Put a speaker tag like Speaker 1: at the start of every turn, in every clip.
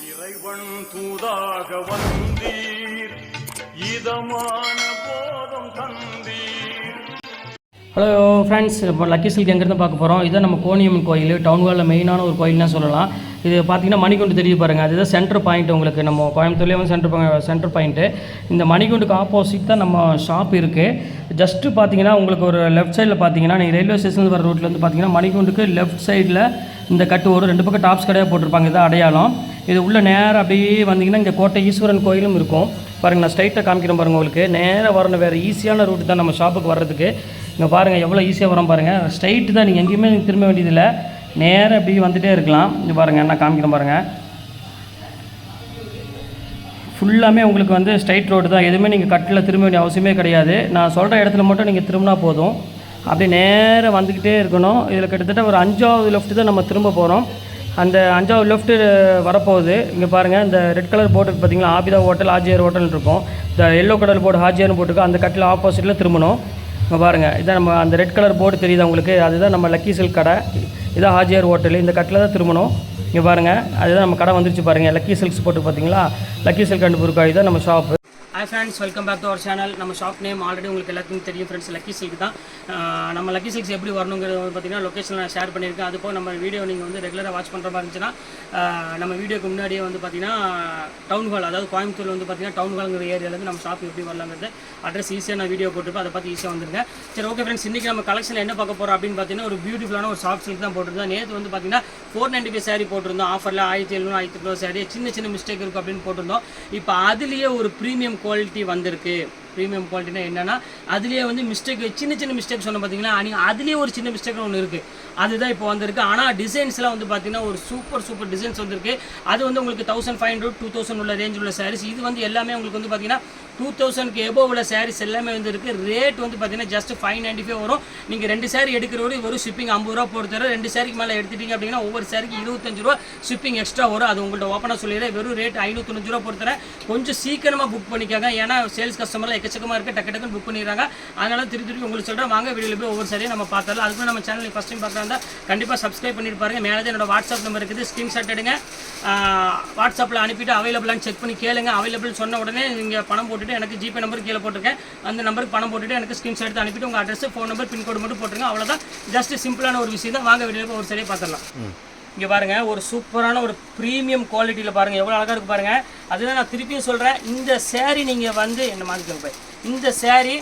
Speaker 1: இறைவன் தூதாக வந்தீர் இதமான போதம் தந்தீர்.
Speaker 2: ஹலோ ஃப்ரெண்ட்ஸ், இப்போ லக்கி சில்க் எங்கேருந்து பார்க்க போகிறோம். இதுதான் நம்ம கோணியம்மன் கோயில், டவுன் ஹாலில் மெயினான ஒரு கோயில்னு சொல்லலாம். இது பார்த்திங்கன்னா மணிகுண்டு தெரியுது பாருங்கள், அதுதான் சென்டர் பாயிண்ட். உங்களுக்கு நம்ம கோயம்புத்தூர்லேயே வந்து சென்டர் பாயிண்ட்டு. இந்த மணிகுண்டுக்கு ஆப்போசிட் தான் நம்ம ஷாப் இருக்குது. ஜஸ்ட்டு பார்த்தீங்கன்னா உங்களுக்கு ஒரு லெஃப்ட் சைடில் பார்த்தீங்கன்னா நீங்கள் ரயில்வே ஸ்டேஷன் வர ரோட்டில் வந்து பார்த்தீங்கன்னா மணிகுண்டுக்கு லெஃப்ட் சைடில் இந்த கட்டு ஒரு 2 பக்கம் டாப்ஸ் கடையாக போட்டிருப்பாங்க. இதுதான் அடையாளம். இது உள்ள நேராக அப்படியே வந்தீங்கன்னா இங்கே கோட்டை ஈஸ்வரன் கோயிலும் இருக்கும் பாருங்கள். நான் ஸ்ட்ரைட்டாக காமிக்கிறேன் பாருங்கள். உங்களுக்கு நேராக வரணும், வேறு ஈஸியான ரூட்டு தான் நம்ம ஷாப்புக்கு வர்றதுக்கு. இங்கே பாருங்கள் எவ்வளோ ஈஸியாக வரோம் பாருங்கள். ஸ்ட்ரைட்டு தான், நீங்கள் எங்கேயுமே திரும்ப வேண்டியதில்லை, நேராக அப்படி வந்துகிட்டே இருக்கலாம். இங்கே பாருங்கள், நான் காமிக்கிறேன் பாருங்கள். ஃபுல்லாமே உங்களுக்கு வந்து ஸ்ட்ரைட் ரோடு தான், எதுவுமே நீங்கள் கட்டில் திரும்ப வேண்டிய அவசியமே கிடையாது. நான் சொல்கிற இடத்துல மட்டும் நீங்கள் திரும்பினா போதும். அப்படியே நேராக வந்துக்கிட்டே இருக்கணும். இதில் கிட்டத்தட்ட ஒரு 5வது லெஃப்ட்டு தான் நம்ம திரும்ப போகிறோம். அந்த 5வது லெஃப்ட்டு வரப்போகுது. இங்கே பாருங்கள், இந்த ரெட் கலர் போர்டு பார்த்தீங்களா, ஆபிதா ஹோட்டல் ஹாஜியார் ஹோட்டல் இருக்கும். இந்த எல்லோ கலர் போர்டு ஹாஜியார்னு போட்டுருக்கோம். அந்த கட்டில் ஆப்போசிட்டில் திரும்பணும். இங்கே பாருங்கள், இதான் நம்ம அந்த ரெட் கலர் போர்டு தெரியுது உங்களுக்கு, அதுதான் நம்ம லக்கி சில்க் கடை. இதான் ஹாஜியார் ஹோட்டல். இந்த கட்டில் தான் திரும்பணும். இங்கே பாருங்கள், அதுதான் நம்ம கடை வந்துருச்சு பாருங்கள். லக்கி சில்க்ஸ் போட்டு பார்த்தீங்களா, லக்கி சில்க் அண்ட் புர்காய் தான் நம்ம shop. Hi friends, welcome back to our channel. நம்ம ஷாப் நேம் ஆல்ரெடி உங்களுக்கு எல்லாத்துக்கும் தெரியும் ஃப்ரெண்ட்ஸ், லக்கி சில்க் தான். நம்ம லக்கி சில்க்ஸ் எப்படி வரணுங்கிறது பார்த்தீங்கன்னா லொக்கேஷன் நான் ஷேர் பண்ணியிருக்கேன். அதுபோல் நம்ம வீடியோ நீங்கள் வந்து ரெகுலராக வாட்ச் பண்ணுற மாதிரி இருந்துச்சுன்னா நம்ம வீடியோக்கு முன்னாடியே வந்து பார்த்தீங்கன்னா டவுன் ஹால், அதாவது கோயம்புத்தூரில் வந்து பார்த்தீங்கன்னா டவுன் ஹால்ங்கிற ஏரியாவிலேருந்து நம்ம ஷாப் எப்படி வரலாங்கிறது அட்ரஸ் ஈஸியாக நான் வீடியோ போட்டுருப்பேன். அதை பார்த்து ஈஸியாக வந்துருங்க. சரி, ஓகே ஃப்ரெண்ட்ஸ், இன்றைக்கி நம்ம கலெக்ஷனில் என்ன பார்க்க போகிறோம் அப்படின்னு பார்த்தீங்கன்னா ஒரு பியூட்டிஃபுல்லான ஒரு சாஃப்ட் சில்க் தான் போட்டிருந்தோம். நேற்று வந்து பார்த்தீங்கன்னா 495 சாரீ போட்டிருந்தோம். ஆஃபரில் 1700 1800 சாரீ சின்ன மிஸ்டேக் இருக்கும் அப்படின்னு போட்டிருந்தோம். இப்போ அதுலேயே ஒரு ப்ரீமியம் குவாலிட்டி வந்திருக்கு. ப்ரீமியம் குவாலிட்டினா என்னன்னா அதுலேயே வந்து மிஸ்டேக், சின்ன மிஸ்டேக் சொன்ன பார்த்தீங்கன்னா அதுலேயே ஒரு சின்ன மிஸ்டேக் ஒன்று இருக்குது. அதுதான் இப்போ வந்திருக்கு. ஆனால் டிசைன்ஸ்லாம் வந்து பார்த்தீங்கன்னா ஒரு சூப்பர் டிசைன்ஸ் வந்திருக்கு. அது வந்து உங்களுக்கு 1500 2000 உள்ள ரேஞ்ச் உள்ள சாரீஸ். இது வந்து எல்லாமே உங்களுக்கு வந்து பார்த்தீங்கன்னா 2000க்கு எபோவ் உள்ள சாரீஸ் எல்லாமே வந்து இருக்குது. ரேட் வந்து பார்த்தீங்கன்னா ஜஸ்ட் 595 வரும். நீங்கள் 2 சாரீ எடுக்கிறவரை ஒரு ஷிப்பிங் 50 ரூபா போட்டு தர. 2 சாரிக்கு மேலே எடுத்துட்டீங்க அப்படின்னா ஒவ்வொரு சாரிக்கு 25 ரூபா ஷிப்பிங் எக்ஸ்ட்ரா வரும். அது உங்கள்கிட்ட ஓப்பனாக சொல்லிடுறேன். வெறும் ரேட் 595 ரூபா போட்டு தரேன். கொஞ்சம் சீக்கிரமாக புக் பண்ணிக்காங்க, ஏன்னா சேல்ஸ் கஸ்டமர்லாம் எக்கச்சக்கமாக இருக்குது, டக்குன்னு புக் பண்ணிடுறாங்க. அதனால திருப்பி உங்களுக்கு சொல்கிறேன், வாங்க வீடியோவில் போய் ஒவ்வொரு சாரியும் நம்ம பார்த்துடலாம். அதுக்கு நம்ம சேனல் ஃபஸ்ட் டைம் பார்க்குறதா கண்டிப்பாக சப்ஸ்கிரைப் பண்ணிட்டு பாருங்கள். மேலே என்னோட வாட்ஸ்அப் நம்பர் இருக்குது, ஸ்க்ரீன்ஷாட் எடுங்க. வாட்ஸ்அப்பில் அனுப்பிட்டு அவைலபிளான்னு செக் பண்ணி கேளுங்க. அவைலபிள் சொன்ன உடனே நீங்கள் பணம் போட்டுட்டு எனக்கு ஜிபே நம்பர் கீழே போட்டிருக்கேன், அந்த நம்பருக்கு பணம் போட்டுட்டு எனக்கு ஸ்க்ரீன்ஷாட் எடுத்து அனுப்பிட்டு உங்கள் அட்ரஸ், ஃபோன் நம்பர், பின்கோடு மட்டும் போட்டுருங்க. அவ்வளோதான், ஜஸ்ட் சிம்பிளான ஒரு விஷயம் தான். வாங்க வீடியோவில் ஒரு சரியாக பார்த்துடலாம். இங்கே பாருங்கள், ஒரு சூப்பரான ஒரு ப்ரீமியம் குவாலிட்டியில் பாருங்கள் எவ்வளோ அழகாக இருக்குது பாருங்கள். அதுதான் நான் திருப்பியும் சொல்கிறேன், இந்த சேரீ நீங்கள் வந்து என்ன மாதிரி இந்த சேரீ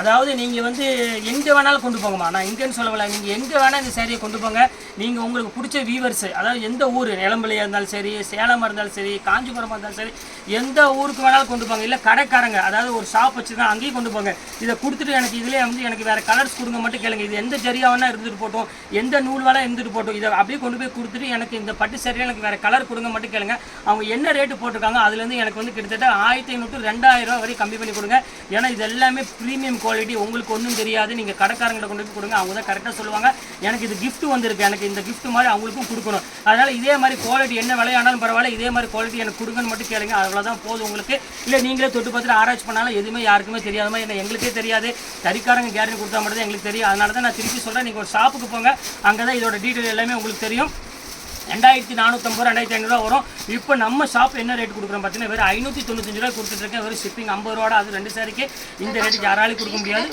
Speaker 2: அதாவது நீங்கள் வந்து எங்கே வேணாலும் கொண்டு போங்கம்மா. நான் எங்கேன்னு சொல்லவில்லை, நீங்கள் எங்கே வேணால் இந்த சேரீயை கொண்டு போங்க. நீங்கள் உங்களுக்கு பிடிச்ச வீவர்ஸ், அதாவது எந்த ஊர், நிலம்பலையாக இருந்தாலும் சரி, சேலமாக இருந்தாலும் சரி, காஞ்சிபுரமாக இருந்தாலும் சரி, எந்த ஊருக்கு வேணாலும் கொண்டு போங்க. இல்லை கடைக்காரங்க, அதாவது ஒரு ஷாப் வச்சுருக்காங்க, அங்கேயும் கொண்டு போங்க. இதை கொடுத்துட்டு எனக்கு இதிலே வந்து எனக்கு வேறு கலர்ஸ் கொடுங்க மட்டும் கேளுங்க. இது எந்த ஜரியாவனா இருந்துட்டு போட்டோம், எந்த நூல் வேணால் இருந்துட்டு போட்டோம், இதை அப்படியே கொண்டு போய் கொடுத்துட்டு எனக்கு இந்த பட்டு சேரீயில் எனக்கு வேறு கலர் கொடுங்க மட்டும் கேளுங்க. அவங்க என்ன ரேட்டு போட்டிருக்காங்க அதுலேருந்து எனக்கு வந்து கிட்டத்தட்ட 1500 2000 ரூபா வரை கம்மி பண்ணி கொடுங்க. ஏன்னா இது எல்லாமே ப்ரீமியம் குவாலிட்டி, உங்களுக்கு ஒன்றும் தெரியாது. நீங்கள் கடைக்காரங்களை கொண்டு போய் கொடுங்க, அவங்க தான் கரெக்டாக சொல்லுவாங்க. எனக்கு இது கிஃப்ட் வந்திருக்கு, எனக்கு இந்த கிஃப்ட் மாதிரி அவங்களுக்கும் கொடுக்கணும். அதனால் இதே மாதிரி குவாலிட்டி என்ன விலையானாலும் பரவாயில்ல, இதே மாதிரி குவாலிட்டி எனக்கு கொடுங்கன்னு மட்டும் கேளுங்க. அவ்வளோதான் போதும் உங்களுக்கு. இல்லை நீங்களே தொட்டு பார்த்துட்டு ஆராய்ச்சி பண்ணாலும் எதுவுமே யாருக்குமே தெரியாத மாதிரி, என்ன எங்களுக்கே தெரியாது, கறிக்காரங்க கேரண்டி கொடுத்தா மட்டும் தான் எங்களுக்கு தெரியும். அதனால தான் நான் திருப்பி சொல்கிறேன், நீங்கள் ஒரு ஷாப்புக்கு போங்க, அங்கே தான் இதோட டீட்டெயில் எல்லாமே உங்களுக்கு தெரியும். 2450 2500 ரூபா வரும். இப்போ நம்ம ஷாப் என்ன ரேட் கொடுக்குறோம் பார்த்தீங்கன்னா வெறும் 595 ரூபா கொடுத்துட்ருக்கேன். வெறும் ஷிப்பிங் 50 ரூபா. அது 2 சாரிக்கு இந்த ரேட்டுக்கு யாராலையும் கொடுக்க முடியாது.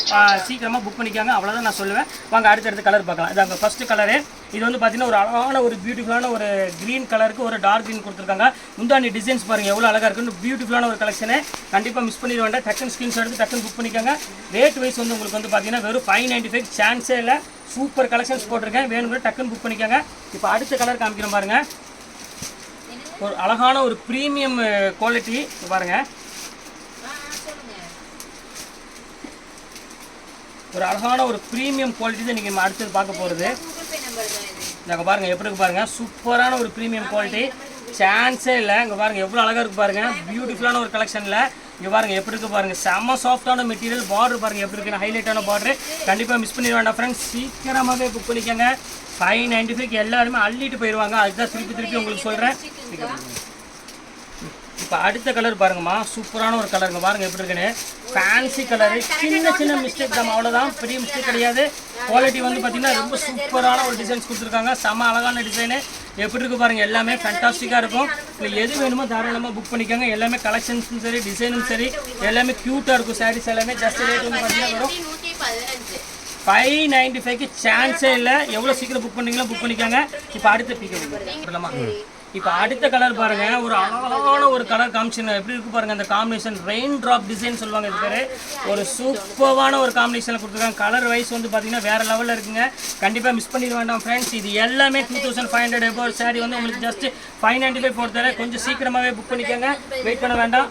Speaker 2: சீக்கிரமாக புக் பண்ணிக்காங்க, அவ்வளோதான் நான் சொல்லுவேன். வாங்க அடுத்தடுத்த கலர் பார்க்கலாம். இது அங்கே ஃபஸ்ட்டு கலரு. இது வந்து பார்த்தீங்கன்னா ஒரு அழகான ஒரு பியூட்டிஃபுல்லான ஒரு க்ரீன் கலருக்கு ஒரு டார்க் க்ரீன் கொடுத்துருக்காங்க. முந்தானி டிசைன்ஸ் பாருங்கள் எவ்வளோ அழகாக இருக்குன்னு. பியூட்டிஃபுல்லான ஒரு கலெக்ஷனு, கண்டிப்பாக மிஸ் பண்ணிட வேண்டாம். டக்குன்னு ஸ்க்ரீன்ஷாட் எடுத்து டக்குன்னு புக் பண்ணிக்காங்க. ரேட் வைஸ் வந்து உங்களுக்கு வந்து பார்த்தீங்கன்னா வெறும் 595, சான்ஸே இல்லை. சூப்பர் கலெக்ஷன்ஸ் போட்டிருக்கேன், வேணுங்கிற டக்குன்னு புக் பண்ணிக்காங்க. இப்போ அடுத்த கலர் காமிக்கிறேன் பாருங்கள். ஒரு அழகான ஒரு ப்ரீமியம் குவாலிட்டி பாருங்கள். ஒரு அழகான ஒரு ப்ரீமியம் குவாலிட்டி தான் நீங்கள் அடுத்தது பார்க்க போகிறது. நாங்கள் பாருங்கள் எப்படி இருக்கு பாருங்கள், சூப்பரான ஒரு ப்ரீமியம் குவாலிட்டி, சான்ஸே இல்லை. இங்கே பாருங்கள் எவ்வளோ அழகாக இருக்குது பாருங்கள், பியூட்டிஃபுல்லான ஒரு கலெக்ஷனில். இங்கே பாருங்கள் எப்படி இருக்குது பாருங்கள், செம்ம சாஃப்டான மெட்டீரியல். பார்டர் பாருங்கள் எப்படி இருக்குன்னு, ஹைலைட்டான பார்டர். கண்டிப்பாக மிஸ் பண்ணிட வேண்டாம் ஃப்ரெண்ட்ஸ், சீக்கிரமாகவே புக் பண்ணிக்கோங்க. 595 எல்லாருமே அள்ளிட்டு போயிடுவாங்க. அதுதான் திருப்பி உங்களுக்கு சொல்கிறேன். இப்போ அடுத்த கலர் பாருங்கம்மா, சூப்பரான ஒரு கலருங்க. பாருங்கள் எப்படி இருக்குன்னு, ஃபேன்சி கலரு. சின்ன மிஸ்டேக் தான், அவ்வளோதான், பெரிய மிஸ்டேக் கிடையாது. குவாலிட்டி வந்து பார்த்திங்கன்னா ரொம்ப சூப்பரான ஒரு டிசைன்ஸ் கொடுத்துருக்காங்க. செம்ம அழகான டிசைனு. எப்படி இருக்கு பாருங்கள், எல்லாமே ஃபேண்டாஸ்டிக்காக இருக்கும். இல்லை எது வேணுமோ தாராளமாக புக் பண்ணிக்கோங்க. எல்லாமே கலெக்ஷன்ஸும் சரி டிசைனும் சரி எல்லாமே க்யூட்டாக இருக்கும். சாரீஸ் எல்லாமே ஜஸ்ட் ரேட் வந்து பார்த்தீங்கன்னா வரும் 595க்கு சான்ஸே இல்லை. எவ்வளோ சீக்கிரம் புக் பண்ணீங்களோ புக் பண்ணிக்கோங்க. இப்போ அடுத்த பீக்கலாமா? இப்போ அடுத்த கலர் பாருங்க, ஒரு அழகான ஒரு கலர் காமிஷன் எப்படி இருக்கு பாருங்க. அந்த காம்பினேஷன் ரெயின் ட்ராப் டிசைன் சொல்லுவாங்க. இது பேர் ஒரு சூப்பரான ஒரு காம்பினேஷனில் கொடுத்துருக்காங்க. கலர் வைஸ் வந்து பார்த்தீங்கன்னா வேற லெவலில் இருக்குங்க. கண்டிப்பாக மிஸ் பண்ணிட வேண்டாம் ஃப்ரெண்ட்ஸ். இது எல்லாமே 2500 எபோ சாரி வந்து உங்களுக்கு ஜஸ்ட் 595 போட்டு கொஞ்சம் சீக்கிரமாகவே புக் பண்ணிக்கோங்க. வெயிட் பண்ண வேண்டாம்.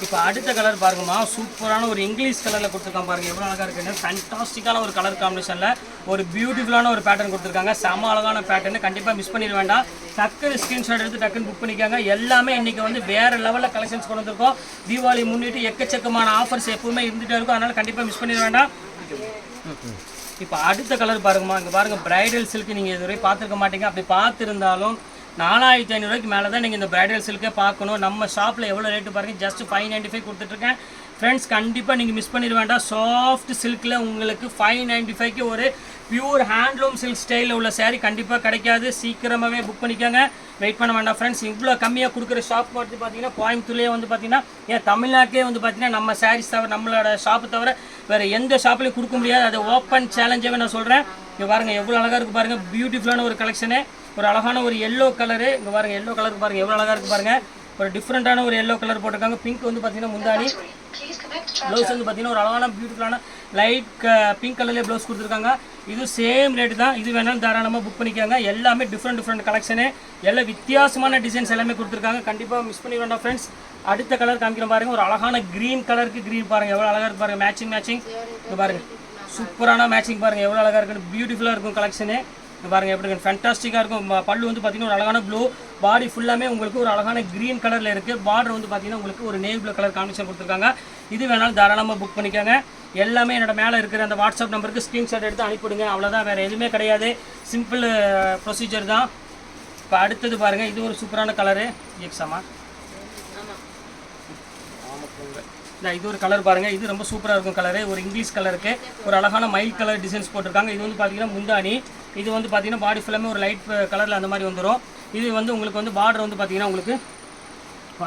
Speaker 2: இப்போ அடுத்த கலர் பாருங்கம்மா, சூப்பரான ஒரு இங்கிலீஷ் கலரில் கொடுத்துருக்காங்க பாருங்க, எவ்வளோ அழகாக இருக்குன்னு. ஃபேண்டாஸ்டிக்கான ஒரு கலர் காம்பினேஷனில் ஒரு பியூட்டிஃபுல்லான ஒரு பேட்டர்ன் கொடுத்துருக்காங்க. செம அழகான பேட்டர்னு, கண்டிப்பாக மிஸ் பண்ணிட வேண்டாம். டக்குன்னு ஸ்க்ரீன்ஷாட் எடுத்து டக்குன்னு புக் பண்ணிக்காங்க. எல்லாமே இன்றைக்கி வந்து வேறு லெவலில் கலெக்ஷன்ஸ் கொண்டு வந்திருக்கோம். தீபாவளி முன்னிட்டு எக்கச்சக்கமான ஆஃபர்ஸ் எப்பவுமே இருந்துகிட்டே இருக்கும். அதனால் கண்டிப்பாக மிஸ் பண்ணிட வேண்டாம். இப்போ அடுத்த கலர் பாருங்கம்மா, இங்கே பாருங்கள் பிரைடல் சில்க். நீங்கள் இதுவரை பார்த்துருக்க மாட்டீங்க. அப்படி பார்த்துருந்தாலும் 4500 மேலே தான் நீங்கள் இந்த பிரைடல் சில்கே பார்க்கணும். நம்ம ஷாப்பில் எவ்வளோ ரேட்டு பாருங்கள், ஜஸ்ட் 595 கொடுத்துட்ருக்கேன் ஃப்ரெண்ட்ஸ். கண்டிப்பாக நீங்கள் மிஸ் பண்ணிட வேண்டாம். சாஃப்ட் சில்கில் உங்களுக்கு 595க்கு ஒரு பியூர் ஹேண்ட்லூம் சில்க் ஸ்டைலில் உள்ள சேரீ கண்டிப்பாக கிடைக்காது. சீக்கிரமாகவே புக் பண்ணிக்கோங்க. வெயிட் பண்ண வேண்டாம் ஃப்ரெண்ட்ஸ். இவ்வளோ கம்மியாக கொடுக்குற ஷாப் வந்து பார்த்தீங்கன்னா கோயம்புத்தூர்லேயே வந்து பார்த்தீங்கன்னா ஏன் தமிழ்நாட்டிலே வந்து பார்த்தீங்கன்னா நம்ம சாரீஸ் தவிர நம்மளோட ஷாப்பு தவிர வேறு எந்த ஷாப்லையும் கொடுக்க முடியாது. அது ஓப்பன் சேலஞ்சாகவே நான் சொல்கிறேன். இங்கே பாருங்கள் எவ்வளோ அழகாக இருக்குது பாருங்கள். பியூட்டிஃபுல்லான ஒரு கலெக்ஷனு. ஒரு அழகான ஒரு எல்லோ கலரு. இங்கே பாருங்கள் எல்லோ கலருக்கு பாருங்கள் எவ்வளோ அழகாக இருக்குது பாருங்கள். ஒரு டிஃப்ரெண்ட்டான ஒரு எல்லோ கலர் போட்டிருக்காங்க. பிங்க் வந்து பார்த்தீங்கன்னா முந்தானி. ப்ளவுஸ் வந்து பார்த்தீங்கன்னா ஒரு அழகான பியூட்டிஃபுல்லான லைட் பிங்க் கலர்லேயே ப்ளவுஸ் கொடுத்துருக்காங்க. இது சேம் ரேட்டு தான். இது வேணாலும் தாராளமாக புக் பண்ணிக்காங்க. எல்லாமே டிஃப்ரெண்ட் கலெக்ஷனு, எல்லாம் வித்தியாசமான டிசைன்ஸ் எல்லாமே கொடுத்துருக்காங்க. கண்டிப்பாக மிஸ் பண்ணி வேண்டாம் ஃப்ரெண்ட்ஸ். அடுத்த கலர் காமிக்கிறேன் பாருங்கள். ஒரு அழகான க்ரீன் கலருக்கு க்ரீன் பாருங்கள் எவ்வளோ அழகாக இருக்குது பாருங்கள். மேட்சிங் இது பாருங்கள் சூப்பரான மேட்சிங் பாருங்கள் எவ்வளோ அழகாக இருக்குன்னு. பியூட்டிஃபுல்லாக இருக்கும் கலெக்ஷனு. பாருங்கள் எப்படி இருக்கு, ஃபேண்டாஸ்டிக்காக இருக்கும். பல்லு வந்து பார்த்தீங்கன்னா ஒரு அழகான ப்ளூ, பாடி ஃபுல்லாமே உங்களுக்கு ஒரு அழகான க்ரீன் கலரில் இருக்குது. பார்டர் வந்து பார்த்தீங்கன்னா உங்களுக்கு ஒரு நேவி ப்ளூ கலர் காம்பினேஷன் கொடுத்துருக்காங்க. இது வேணாலும் தாராளமாக புக் பண்ணிக்கோங்க. எல்லாமே என்னோட மேலே இருக்கிற அந்த வாட்ஸ்அப் நம்பருக்கு ஸ்க்ரீன்ஷாட் எடுத்து அனுப்பிவிடுங்க. அவ்வளோதான், வேறு எதுவுமே கிடையாது. சிம்பிள் ப்ரொசீஜர் தான். இப்போ அடுத்தது பாருங்கள், இது ஒரு சூப்பரான கலரு. எக்ஸாமா இது ஒரு கலர் பாருங்கள். இது ரொம்ப சூப்பராக இருக்கும் கலரு. ஒரு இங்கிலீஷ் கலருக்கு ஒரு அழகான மைல் கலர் டிசைன்ஸ் போட்டிருக்காங்க. இது வந்து பார்த்தீங்கன்னா முந்தானி. இது வந்து பார்த்தீங்கன்னா பாடி ஃபுல்லாமே ஒரு லைட் கலரில் அந்த மாதிரி வந்துடும். இது வந்து உங்களுக்கு வந்து பார்டர் வந்து பார்த்தீங்கன்னா உங்களுக்கு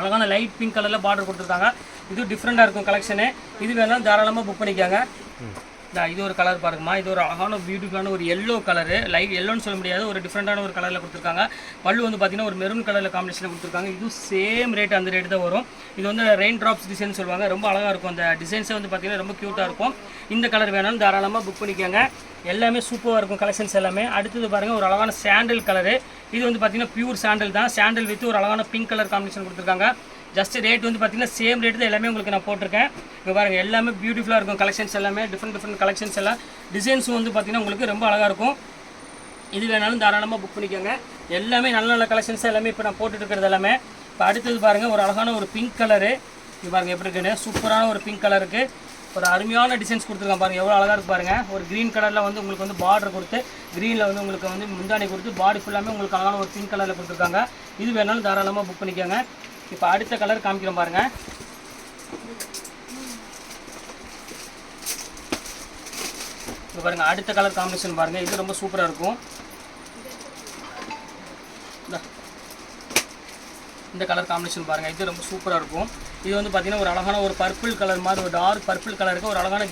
Speaker 2: அழகான லைட் பிங்க் கலரில் பார்டர் கொடுத்துருக்காங்க. இது டிஃப்ரெண்ட்டாக இருக்கும் கலெக்ஷனு. இது வேணாலும் தாராளமாக புக் பண்ணிக்காங்க. இது ஒரு கலர் பாருங்கம்மா. இது ஒரு அழகான பியூட்டிஃபுல்லான ஒரு எல்லோ கலரு. லைட் எல்லோன்னு சொல்ல முடியாது, ஒரு டிஃப்ரெண்ட்டான ஒரு கலரில் கொடுத்துருக்காங்க. பல்லு வந்து பார்த்தீங்கன்னா ஒரு மெரூன் கலரில் காம்பினேஷனில் கொடுத்துருக்காங்க. இது சேம் ரேட், அந்த ரேட்டு தான் வரும். இது வந்து ரெயின் ட்ராப்ஸ் டிசைன் சொல்லுவாங்க. ரொம்ப அழகாக இருக்கும். அந்த டிசைன்ஸே வந்து பார்த்தீங்கன்னா ரொம்ப க்யூட்டாக இருக்கும். இந்த கலர் வேணாலும் தாராளமாக புக் பண்ணிக்கோங்க. எல்லாமே சூப்பராக இருக்கும் கலெக்ஷன்ஸ் எல்லாமே. அடுத்தது பாருங்கள், ஒரு அழகான சாண்டில் கலரு. இது வந்து பார்த்தீங்கன்னா பியூர் சாண்டில் தான். சாண்டில் வித் ஒரு அழகான பிங்க் கலர் காம்பினேஷன் கொடுத்துருக்காங்க. ஜஸ்ட் ரேட் வந்து பார்த்தீங்கன்னா சேம் ரேட்டு தான் எல்லாமே உங்களுக்கு நான் போட்டிருக்கேன். இங்கே பாருங்கள் எல்லாமே பியூட்டிஃபுல்லாக இருக்கும் கலெக்ஷன்ஸ் எல்லாமே. டிஃப்ரெண்ட் கலெக்ஷன்ஸ் எல்லாம் டிசைன்ஸும் வந்து பார்த்தீங்கன்னா உங்களுக்கு ரொம்ப அழகாக இருக்கும். இது வேணாலும் தாராளமாக புக் பண்ணிக்கோங்க. எல்லாமே நல்ல கலெக்ஷன்ஸ் எல்லாமே இப்போ நான் போட்டுட்டு இருக்கிறது எல்லாமே. இப்போ அடுத்தது பாருங்கள், ஒரு அழகான ஒரு பிங்க் கலரு. இது பாருங்கள் எப்படி இருக்குன்னு, சூப்பரான ஒரு பிங்க் கலருக்கு ஒரு அருமையான டிசைன்ஸ் கொடுத்துருக்காங்க பாருங்கள். எவ்வளோ அழகாக இருக்குது பாருங்கள். ஒரு க்ரீன் கலரில் வந்து உங்களுக்கு வந்து பார்டர் கொடுத்து, க்ரீனில் வந்து உங்களுக்கு வந்து முந்தானி கொடுத்து, பாடி ஃபுல்லாமே உங்களுக்கு அழகான ஒரு பிங்க் கலரில் கொடுத்துருக்காங்க. இது வேணாலும் தாராளமாக புக் பண்ணிக்கோங்க. இப்போ அடுத்த கலர் காமிக்கிறோம் பாருங்கள். இப்போ பாருங்கள் அடுத்த கலர் காம்பினேஷன் பாருங்கள். இது ரொம்ப சூப்பராக இருக்கும். இந்த கலர் காம்பினேஷன் பாருங்கள். இது ரொம்ப சூப்பராக இருக்கும். இது வந்து பார்த்தீங்கன்னா ஒரு அழகான ஒரு பர்பிள் கலர் மாதிரி, ஒரு டார்க் பர்பிள் கலருக்கு ஒரு அழகான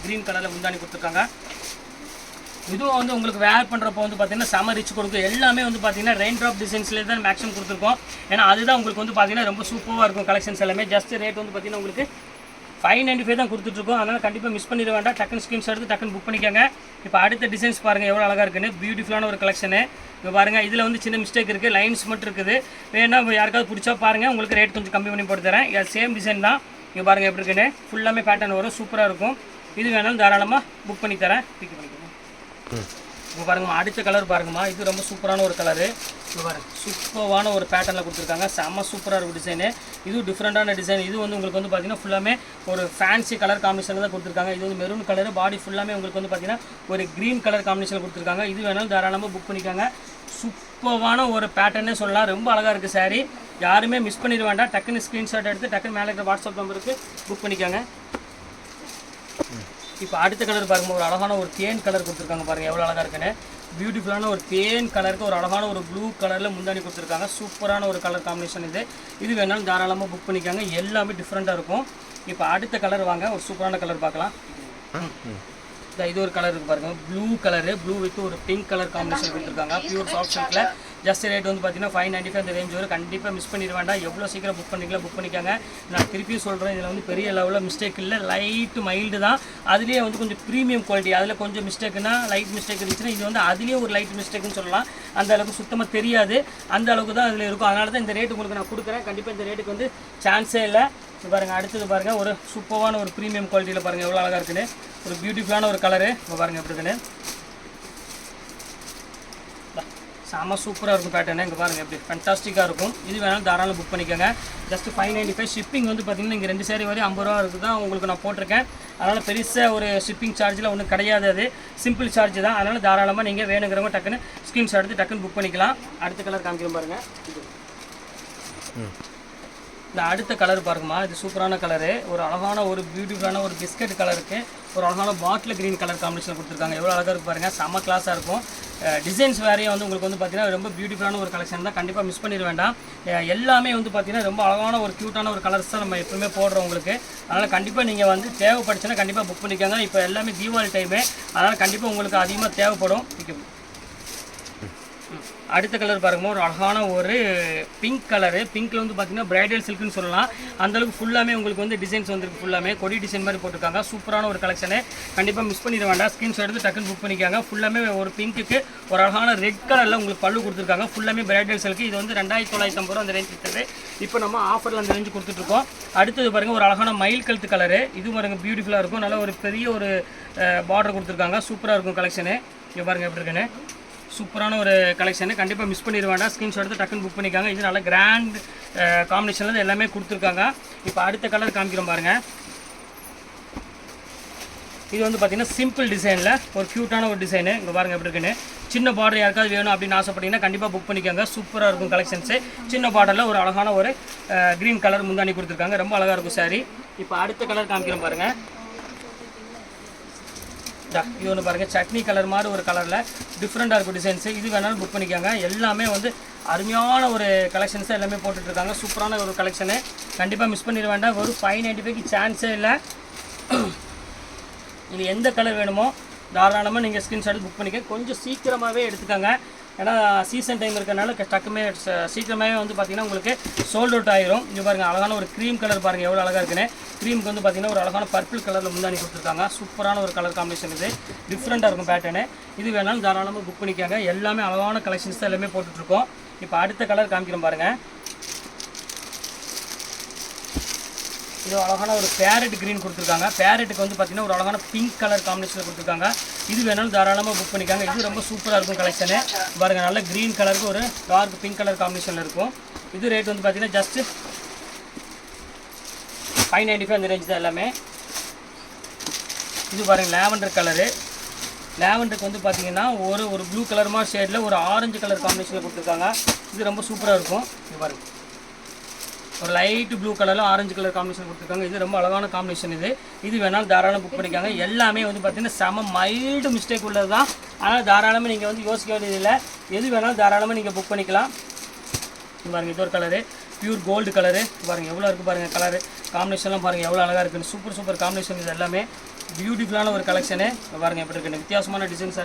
Speaker 2: க்ரீன் கலரில் முந்தானி கொடுத்துருக்காங்க. இதுவும் வந்து உங்களுக்கு வேர் பண்ணுறப்போ வந்து பார்த்தீங்கன்னா செம ரிச் கொடுக்கும். எல்லாமே வந்து பார்த்தீங்கன்னா ரெயின் ட்ராப் டிசைன்ஸ்லேயே தான் மேக்ஸிமம் கொடுத்துருக்கோம். ஏன்னா அதுதான் உங்களுக்கு வந்து பார்த்தீங்கன்னா ரொம்ப சூப்பராக இருக்கும் கலெக்ஷன்ஸ் எல்லாமே. ஜஸ்ட் ரேட் வந்து பார்த்தீங்கன்னா உங்களுக்கு 595 தான் கொடுத்துட்ருக்கோம். அதனால் கண்டிப்பாக மிஸ் பண்ணிட வேண்டாம். டக்குன்னு ஸ்க்ரீன்ஷாட் எடுத்து டக்குன்னு புக் பண்ணிக்கோங்க. இப்போ அடுத்த டிசைன்ஸ் பாருங்கள் எவ்வளோ அழகாக இருக்குன்னு. பியூட்டிஃபுல்லான ஒரு கலெக்ஷனு. இப்போ பாருங்கள், இதில் வந்து சின்ன மிஸ்டேக் இருக்குது, லைன்ஸ் மட்டும் இருக்குது. வேணா யாருக்காவது பிடிச்சா பாருங்கள், உங்களுக்கு ரேட் கொஞ்சம் கம்மி பண்ணி போட்டு தரேன். சேம் டிசைன் தான். இங்கே பாருங்கள் எப்படி இருக்குன்னு. ஃபுல்லாமே பேட்டர்ன் வரும், சூப்பராக இருக்கும். இது வேணாலும் தாராளமாக புக் பண்ணி தரேன். பிக் பண்ணிக்கோங்க. இப்போ பாருங்கம்மா அடுத்த கலர் பாருங்கம்மா. இது ரொம்ப சூப்பரான ஒரு கலரு. இப்போ பாருங்கள் சூப்பரான ஒரு பேட்டர்னில் கொடுத்துருக்காங்க. செம்ம சூப்பராக இருக்கும் டிசைனு. இதுவும் டிஃப்ரெண்ட்டான டிசைன். இது வந்து உங்களுக்கு வந்து பார்த்தீங்கன்னா ஃபுல்லாமே ஒரு ஃபேன்சி கலர் காம்பினேஷனில் தான் கொடுத்துருக்காங்க. இது வந்து மெரூன் கலரு, பாடி ஃபுல்லாமே உங்களுக்கு வந்து பார்த்தீங்கன்னா ஒரு க்ரீன் கலர் காம்பினேஷன் கொடுத்துருக்காங்க. இது வேணாலும் தாராளமாக புக் பண்ணிக்காங்க. சூப்பரான ஒரு பேட்டர்னே சொல்லலாம். ரொம்ப அழகாக இருக்குது சாரீ. யாருமே மிஸ் பண்ணிட வேண்டாம். டக்குன்னு ஸ்க்ரீன்ஷாட் எடுத்து டக்குன்னு மேலே இருக்கிற வாட்ஸ்அப் நம்பருக்கு புக் பண்ணிக்காங்க. இப்போ அடுத்த கலர் பாருங்கள், ஒரு அழகான ஒரு தேன் கலர் கொடுத்துருக்காங்க பாருங்கள் எவ்வளோ அழகாக இருக்குன்னு. பியூட்டிஃபுல்லான ஒரு பேன் கலருக்கு ஒரு அழகான ஒரு ப்ளூ கலரில் முந்தானி கொடுத்துருக்காங்க. சூப்பரான ஒரு கலர் காம்பினேஷன் இது வேணாலும் தாராளமாக புக் பண்ணிக்காங்க. எல்லாமே டிஃப்ரெண்ட்டாக இருக்கும். இப்போ அடுத்த கலர் வாங்க, ஒரு சூப்பரான கலர் பார்க்கலாம். இது ஒரு கலர் இருக்குது பாருங்கள், ப்ளூ கலரு, ப்ளூ வித் ஒரு பிங்க் கலர் காம்பினேஷன் கொடுத்துருக்காங்க. பியூர் சாஃப்ட் சில்கில் ஜஸ்ட் ரேட் வந்து பார்த்தீங்கன்னா 595 அந்த ரேஞ்ச் வரும். கண்டிப்பாக மிஸ் பண்ணிட வேண்டாம். எவ்வளோ சீக்கிரம் புக் பண்ணிக்கலாம் புக் பண்ணிக்காங்க. நான் திருப்பியும் சொல்கிறேன், இதில் வந்து பெரிய லெவலில் மிஸ்டேக் இல்லை, லைட்டு மைல்டு தான். அதுலேயே வந்து கொஞ்சம் ப்ரீமியம் குவாலிட்டி. அதில் கொஞ்சம் மிஸ்டேக்குன்னா லைட் மிஸ்டேக் இருந்துச்சுன்னா இது வந்து அதுலேயே ஒரு லைட் மிஸ்டேக்குன்னு சொல்லலாம். அந்த அளவுக்கு சுத்தமாக தெரியாது, அந்த அளவுக்கு தான் அதில் இருக்கும். அதனால தான் இந்த ரேட்டு உங்களுக்கு நான் கொடுக்குறேன். கண்டிப்பாக இந்த ரேட்டுக்கு வந்து சான்ஸே இல்லை. இது பாருங்கள், அடுத்தது பாருங்கள், ஒரு சூப்பரான ஒரு ப்ரீமியம் குவாலிட்டியில் பாருங்கள் எவ்வளோ அழகாக இருக்குன்னு. ஒரு பியூட்டிஃபுல்லான ஒரு கலரு இப்போ பாருங்கள் எப்படி இருக்குன்னு. செம்ம சூப்பராக இருக்கும் பேட்டர்னு. இங்கே பாருங்கள் எப்படி ஃபேண்டாஸ்டிக்காக இருக்கும். இது வேணாலும் தாராளம் புக் பண்ணிக்கோங்க. ஜஸ்ட் 595. ஷிப்பிங் வந்து பார்த்தீங்கன்னா இங்கே 2 சேரீ வரையும் 50 ரூபா இருக்குது தான் உங்களுக்கு நான் போட்டிருக்கேன். அதனால் பெருசாக ஒரு ஷிப்பிங் சார்ஜில் ஒன்றும் கிடையாது, அது சிம்பிள் சார்ஜ் தான். அதனால் தாராளமாக நீங்கள் வேணுங்கிறவங்க டக்குன்னு ஸ்க்ரீன்ஷாட் எடுத்து டக்குன்னு புக் பண்ணிக்கலாம். அடுத்த கலர் காமிக்கிறோம் பாருங்கள். இந்த அடுத்த கலர் பாருங்கம்மா, இது சூப்பரான கலரு. ஒரு அழகான ஒரு பியூட்டிஃபுல்லான ஒரு பிஸ்கட் கலருக்கு ஒரு அழகான பாட்டில் க்ரீன் கலர் காம்பினேஷன் கொடுத்துருக்காங்க. எவ்வளோ அழகாக இருக்குது பாருங்கள், செம்ம கிளாஸாக இருக்கும். டிசைன்ஸ் வேறையும் வந்து உங்களுக்கு வந்து பார்த்தீங்கன்னா ரொம்ப பியூட்டிஃபுல்லான ஒரு கலெக்ஷன் தான். கண்டிப்பாக மிஸ் பண்ணிட வேண்டாம். எல்லாமே வந்து பார்த்தீங்கன்னா ரொம்ப அழகான ஒரு க்யூட்டான ஒரு கலர்ஸ் தான் நம்ம எப்பவுமே போடுறோம் உங்களுக்கு. அதனால் கண்டிப்பாக நீங்கள் வந்து தேவைப்படுச்சுன்னா கண்டிப்பாக புக் பண்ணிக்கோங்க. இப்போ எல்லாமே தீபாவளி டைமு, அதனால் கண்டிப்பாக உங்களுக்கு அதிகமாக தேவைப்படும். அடுத்த கலர் பாருங்கள், ஒரு அழகான ஒரு பிங்க் கலரு. பிங்க்கில் வந்து பார்த்தீங்கன்னா பிரைடல் சில்க்குன்னு சொல்லலாம். அந்தளவுக்கு ஃபுல்லாமே உங்களுக்கு வந்து டிசைன்ஸ் வந்துருக்கு. ஃபுல்லாமே கொடி டிசைன் மாதிரி போட்டிருக்காங்க. சூப்பரான ஒரு கலெக்ஷனு. கண்டிப்பாக மிஸ் பண்ணிட வேண்டாம். ஸ்க்ரீன்ஷாட் எடுத்து டக்குன்னு புக் பண்ணிக்காங்க. ஃபுல்லாமே ஒரு பிங்க்குக்கு ஒரு அழகான ரெட் கலரில் உங்களுக்கு பல்லு கொடுத்துருக்காங்க. ஃபுல்லாமே பிரைடல் சில்க்கு. இது வந்து 2950 ரூபா அந்த ரேஞ்ச் இருக்குது. இப்போ நம்ம ஆஃபரில் அந்த ரேஞ்சு கொடுத்துட்ருக்கோம். அடுத்தது பாருங்கள், ஒரு அழகான மயில் கழுத்து கலரு. இது பாருங்கள் பியூட்டிஃபுல்லாக இருக்கும். நல்லா ஒரு பெரிய ஒரு பார்டர் கொடுத்துருக்காங்க. சூப்பராக இருக்கும் கலெக்ஷனு. இங்கே பாருங்கள் எப்படி இருக்குன்னு. சூப்பரான ஒரு கலெக்ஷனு. கண்டிப்பாக மிஸ் பண்ணிட வேண்டாம். ஸ்க்ரீன்ஷாட் எடுத்து டக்குன்னு புக் பண்ணிக்காங்க. இது நல்ல கிராண்ட் காம்பினேஷனில் எல்லாமே கொடுத்துருக்காங்க. இப்போ அடுத்த கலர் காமிக்கிறோம் பாருங்கள். இது வந்து பார்த்திங்கன்னா சிம்பிள் டிசைனில் ஒரு க்யூட்டான ஒரு டிசைனு. இங்கே பாருங்கள் எப்படி இருக்குன்னு. சின்ன பார்டர் யாருக்காவது வேணும் அப்படின்னு ஆசைப்பட்டீங்கன்னா கண்டிப்பாக புக் பண்ணிக்கோங்க. சூப்பராக இருக்கும் கலெக்ஷன்ஸு. சின்ன பார்டரில் ஒரு அழகான ஒரு க்ரீன் கலர் முந்தானி கொடுத்துருக்காங்க. ரொம்ப அழகாக இருக்கும் சாரி. இப்போ அடுத்த கலர் காமிக்கிறோம் பாருங்கள். இது ஒன்று பாருங்கள், சட்னி கலர் மாதிரி ஒரு கலரில் டிஃப்ரெண்ட்டாக இருக்கும் டிசைன்ஸு. இது வேணாலும் புக் பண்ணிக்கோங்க. எல்லாமே வந்து அருமையான ஒரு கலெக்ஷன்ஸை எல்லாமே போட்டுட்ருக்காங்க. சூப்பரான ஒரு கலெக்ஷனு. கண்டிப்பாக மிஸ் பண்ணிட வேண்டாம். ஒரு 595க்கு சான்ஸே இல்லை. இது எந்த கலர் வேணுமோ தாராளமாக நீங்கள் ஸ்க்ரீன்ஷாட் புக் பண்ணிக்க. கொஞ்சம் சீக்கிரமாகவே எடுத்துக்கோங்க. ஏன்னா சீசன் டைம் இருக்கிறனால டக்குமே சீக்கிரமாகவே வந்து பார்த்திங்கன்னா உங்களுக்கு சோல்ட் அவுட் ஆயிரும். இங்கே பாருங்கள், அழகான ஒரு க்ரீம் கலர் பாருங்கள் எவ்வளோ அழகாக இருக்குன்னு. க்ரீமுக்கு வந்து பார்த்திங்கன்னா ஒரு அழகான பர்பிள் கலரில் முந்தானி கொடுத்துருக்காங்க. சூப்பரான ஒரு கலர் காம்பினேஷன். இது டிஃப்ரெண்ட்டாக இருக்கும் பேட்டர்னு. இது வேணாலும் தாராளமாக புக் பண்ணிக்காங்க. எல்லாமே அழகான கலெக்ஷன்ஸ் தான் எல்லாமே போட்டுட்ருக்கோம். இப்போ அடுத்த கலர் காமிக்கிறோம் பாருங்கள். இது அழகான ஒரு பேரட் க்ரீன் கொடுத்துருக்காங்க. பேரட்டுக்கு வந்து பார்த்திங்கன்னா ஒரு அழகான பிங்க் கலர் காம்பினேஷனில் கொடுத்துருக்காங்க. இது வேணாலும் தாராளமாக புக் பண்ணிக்காங்க. இது ரொம்ப சூப்பராக இருக்கும் கலெக்ஷனு. பாருங்கள், நல்ல க்ரீன் கலருக்கு ஒரு டார்க் பிங்க் கலர் காம்பினேஷனில் இருக்கும். இது ரேட் வந்து பார்த்திங்கன்னா ஜஸ்ட்டு 595 அந்த ரேஞ்ச் தான் எல்லாமே. இது பாருங்கள், லாவெண்டர் கலரு. லாவெண்டருக்கு வந்து பார்த்திங்கன்னா ஒரு ப்ளூ கலர் மாதிரி ஷேடில் ஒரு ஆரஞ்சு கலர் காம்பினேஷனில் கொடுத்துருக்காங்க. இது ரொம்ப சூப்பராக இருக்கும். இது பாருங்கள், ஒரு லைட் ப்ளூ கலரில் ஆரஞ்சு கலர் காம்பினேஷன் கொடுத்துருக்காங்க. இது ரொம்ப அழகான காம்பினேஷன். இது வேணாலும் தாராளம் புக் பண்ணிக்காங்க. எல்லாமே வந்து பார்த்திங்கன்னா செம மைல்டு மிஸ்டேக் உள்ளது தான். ஆனால் தாராளமாக நீங்கள் வந்து யோசிக்க வேண்டியதில்லை. எது வேணாலும் தாராளமாக நீங்கள் புக் பண்ணிக்கலாம். பாருங்கள், இது ஒரு கலரு பியூர் கோல்டு கலரு. பாருங்கள் எவ்வளோ இருக்குது பாருங்கள், கலரு காம்பினேஷன்லாம் பாருங்கள் எவ்வளோ அழகாக இருக்குன்னு. Super combination. இது எல்லாமே பியூட்டிஃபுல்லான ஒரு கலெக்ஷனு. பாருங்கள் எப்படி இருக்குன்னு. வித்தியாசமான டிசைன்ஸ்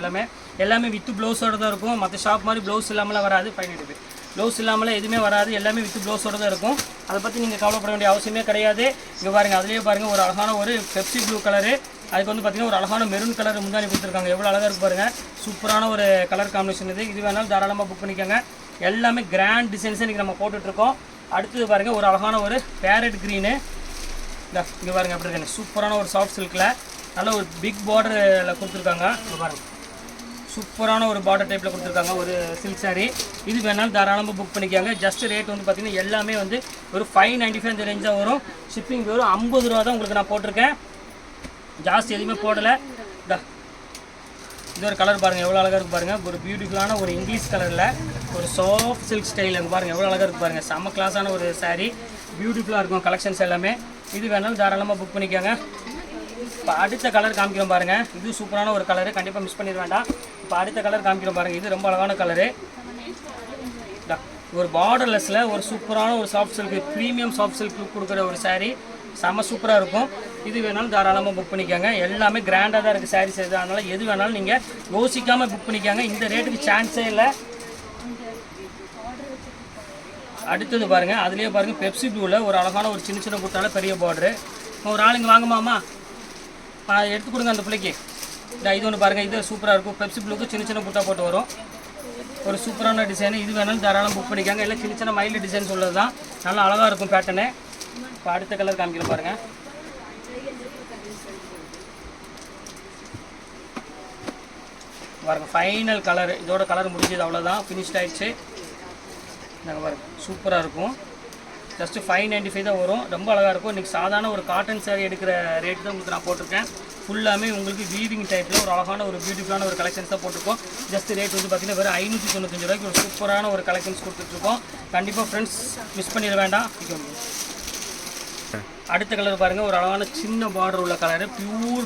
Speaker 2: எல்லாமே வித் ப்ளவுஸோடு தான் இருக்கும். மற்ற ஷாப் மாதிரி ப்ளவுஸ் இல்லாமலாம் வராது. 595 ப்ளவுஸ் இல்லாமலாம் எதுவுமே வராது. எல்லாமே வித் ப்ளவுஸோடு தான் இருக்கும். அதை பற்றி நீங்கள் கவலைப்பட வேண்டிய அவசியமே கிடையாது. இங்கே பாருங்கள், அதுலேயே பாருங்கள் ஒரு அழகான ஒரு பெப்சி ப்ளூ கலரு. அதுக்கு வந்து பார்த்திங்கன்னா ஒரு அழகான மெரூன் கலர் முந்தானி கொடுத்துருக்காங்க. எவ்வளோ அழகாக இருக்குது பாருங்கள். சூப்பரான ஒரு கலர் காம்பினேஷன். இது வேணாலும் தாராளமாக புக் பண்ணிக்கோங்க. எல்லாமே கிராண்ட் டிசைன்ஸை இன்றைக்கி நம்ம போட்டுட்ருக்கோம். அடுத்தது பாருங்கள், ஒரு அழகான ஒரு பேரட் க்ரீனு. இங்கே பாருங்கள் எப்படி இருக்குன்னு. சூப்பரான ஒரு சாஃப்ட் சில்கில் நல்ல ஒரு பிக் பார்டரில் கொடுத்துருக்காங்க. இங்கே பாருங்கள், சூப்பரான ஒரு பார்டர் டைப்பில் கொடுத்துருக்காங்க ஒரு சில்க் சாரீ. இது வேணாலும் தாராளமாக புக் பண்ணிக்காங்க. ஜஸ்ட் ரேட் வந்து பார்த்திங்கன்னா எல்லாமே வந்து ஒரு 595 அந்த ரேஞ்ச் தான் வரும். ஷிப்பிங் வெறும் 50 ரூபா தான் உங்களுக்கு நான் போட்டிருக்கேன். ஜாஸ்தி எதுவுமே போடலை. இது ஒரு கலர் பாருங்கள் எவ்வளோ அழகாக இருக்குது பாருங்கள். ஒரு பியூட்டிஃபுல்லான ஒரு இங்கிலீஷ் கலரில் ஒரு சாஃப்ட் சில்க் ஸ்டைல். அங்கே பாருங்கள் எவ்வளோ அழகாக இருக்குது பாருங்கள். செம்ம கிளாஸான ஒரு சாரீ. பியூட்டிஃபுல்லாக இருக்கும் கலெக்ஷன்ஸ் எல்லாமே. இது வேணாலும் தாராளமாக புக் பண்ணிக்கோங்க. இப்போ அடுத்த கலர் காமிக்கிறோம் பாருங்கள். இது சூப்பரான ஒரு கலரு. கண்டிப்பாக மிஸ் பண்ணிட வேண்டாம். இப்போ அடுத்த கலர் காமிக்கிறோம் பாருங்கள். இது ரொம்ப அழகான கலரு. ஒரு பார்டர்லெஸில் ஒரு சூப்பரான ஒரு soft silk, premium soft silk கொடுக்குற ஒரு saree. செம்ம சூப்பராக இருக்கும். இது வேணாலும் தாராளமாக புக் பண்ணிக்கோங்க. எல்லாமே கிராண்டாக தான் இருக்குது சாரீஸ். இது அதனால் எது வேணாலும் நீங்கள் யோசிக்காமல் புக் பண்ணிக்கோங்க. இந்த ரேட்டுக்கு சான்ஸே இல்லை. அடுத்தது பாருங்கள், அதுலேயே பாருங்கள் பெப்சி ப்ளூவில் ஒரு அழகான ஒரு சின்ன சின்ன புட்டால பெரிய பார்டரு. ஒரு ஆளுங்க வாங்கம்மாம்மா எடுத்து கொடுங்க அந்த பிள்ளைக்கு. இது ஒன்று பாருங்கள், இது சூப்பராக இருக்கும். பெப்சி ப்ளூக்கு சின்ன சின்ன புட்டா போட்டு வரும். ஒரு சூப்பரான டிசைனு. இது வேணாலும் தாராளம் புக் பண்ணிக்காங்க. எல்லாம் சின்ன சின்ன மைல்டு டிசைன் சொல்கிறது தான். நல்லா அழகாக இருக்கும் பேட்டர்னு. இப்போ அடுத்த கலர் காமிக்கிற பாருங்கள். பாருங்கள் ஃபைனல் கலர். இதோட கலர் முடிஞ்சது, அவ்வளோதான், ஃபினிஷ்ட் ஆகிடுச்சு. நாங்கள் பாருங்கள் சூப்பராக இருக்கும். ஜஸ்ட்டு 595 தான் வரும். ரொம்ப அழகாக இருக்கும். இன்றைக்கி சாதாரண ஒரு காட்டன் சாரீ எடுக்கிற ரேட் தான் உங்களுக்கு நான் போட்டிருக்கேன். ஃபுல்லாமே உங்களுக்கு வீவிங் டைப்பில் ஒரு அழகான ஒரு பியூட்டிஃபுல்லான ஒரு கலெக்ஷன்ஸ் தான் போட்டிருக்கோம். ஜஸ்ட் ரேட் வந்து பார்த்திங்கன்னா வெறும் 595 ரூபாய்க்கு ஒரு சூப்பரான ஒரு கலெக்ஷன்ஸ் கொடுத்துட்ருக்கோம். கண்டிப்பாக ஃப்ரெண்ட்ஸ் மிஸ் பண்ணிட வேண்டாம். அடுத்த கலர் பாருங்கள், ஒரு அழகான சின்ன பார்டர் உள்ள கலரு, பியூர்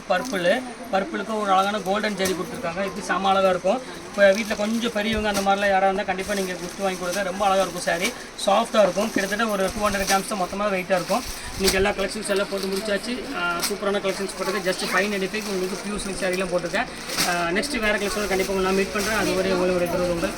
Speaker 2: பர்பிளுக்கு ஒரு அழகான கோல்டன் ஜெரி கொடுத்துருக்காங்க. இது செம்ம அழகாக இருக்கும். இப்போ வீட்டில் கொஞ்சம் பெரியவங்க அந்த மாதிரிலாம் யாராக இருந்தால் கண்டிப்பாக நீங்கள் கிஃப்ட் வாங்கி கொடுங்க. ரொம்ப அழகாக இருக்கும் சாரீ. சாஃப்ட்டாக இருக்கும். கிட்டத்தட்ட ஒரு 200 கிராம்ஸ் தான் மொத்தமாக வெயிட்டாக இருக்கும். இன்றைக்கி எல்லா கலெக்ஷன்ஸ் எல்லாம் போட்டு முடிச்சாச்சு. சூப்பரான கலெக்ஷன்ஸ் போட்டிருக்கேன். ஜஸ்ட் 595 உங்களுக்கு பியூர் சில்க் சாரீலாம் போட்டிருக்கேன். நெக்ஸ்ட்டு வேறு கலெக்ஷன் கண்டிப்பாக நான் மீட் பண்ணுறேன். அதுவரை உங்களுடைய உங்கள்